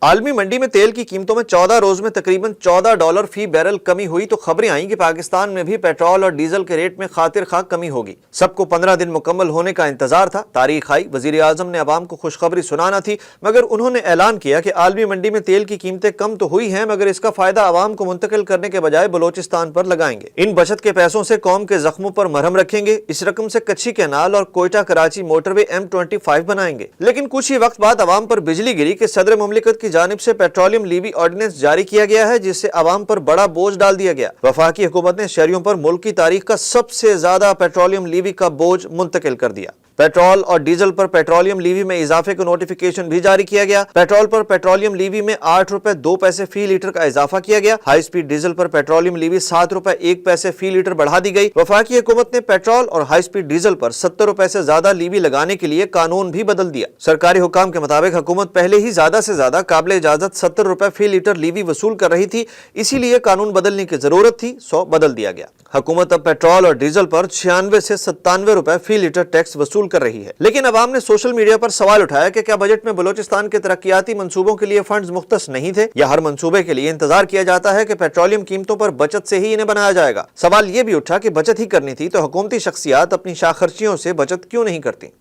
आलमी मंडी में तेल की कीमतों में 14 रोज में तकरीबन $14 फी बैरल कमी हुई तो खबरें आई कि पाकिस्तान में भी पेट्रोल और डीजल के रेट में खातिर खा कमी होगी। सबको 15 दिन मुकम्मल होने का इंतजार था। तारीख आई, वजीर आजम ने अवाम को खुशखबरी सुनाना थी, मगर उन्होंने ऐलान किया कि आलमी मंडी में तेल की कीमतें कम तो हुई हैं, मगर इसका फायदा अवाम को मुंतकिल करने के बजाय बलोचिस्तान पर लगाएंगे। इन बचत के पैसों से कौम के जख्मों पर मरहम रखेंगे। इस रकम से कच्ची कैनाल और कोयटा कराची मोटरवे M25 बनाएंगे। लेकिन कुछ ही वक्त बाद अवाम पर बिजली गिरी कि सदर मुमलिकत की जानिब से पेट्रोलियम लीवी ऑर्डिनेंस जारी किया गया है, जिससे अवाम पर बड़ा बोझ डाल दिया गया। वफाकी हुकूमत ने शहरियों पर मुल्क की तारीख का सबसे ज्यादा पेट्रोलियम लीवी का बोझ मुंतकिल कर दिया। पेट्रोल और डीजल पर पेट्रोलियम लीवी में इजाफे का नोटिफिकेशन भी जारी किया गया। पेट्रोल पर पेट्रोलियम लीवी में 8 रुपए 2 पैसे फी लीटर का इजाफा किया गया। हाई स्पीड डीजल पर पेट्रोलियम लीवी 7 रुपए 1 पैसे फी लीटर बढ़ा दी गई। वफाकी हुकूमत ने पेट्रोल और हाई स्पीड डीजल पर 70 रुपए से ज्यादा लीवी लगाने के लिए कानून भी बदल दिया। सरकारी हुकाम के मुताबिक हुकूमत पहले ही ज्यादा से ज्यादा काबिल इजाजत 70 रुपए फी लीटर लीवी वसूल कर रही थी, इसीलिए कानून बदलने की जरूरत थी, सो बदल दिया गया। हुकूमत अब पेट्रोल और डीजल पर 96 से 97 रुपए फी लीटर टैक्स वसूल कर रही है। लेकिन अवाम ने सोशल मीडिया पर सवाल उठाया कि क्या बजट में बलोचिस्तान के तरक्याती मंसूबों के लिए फंड्स मुख्तस नहीं थे, या हर मंसूबे के लिए इंतजार किया जाता है कि पेट्रोलियम कीमतों पर बचत से ही इन्हें बनाया जाएगा। सवाल ये भी उठा कि बचत ही करनी थी तो हुकूमती शख्सियात अपनी शाखर्चियों से बचत क्यों नहीं करती।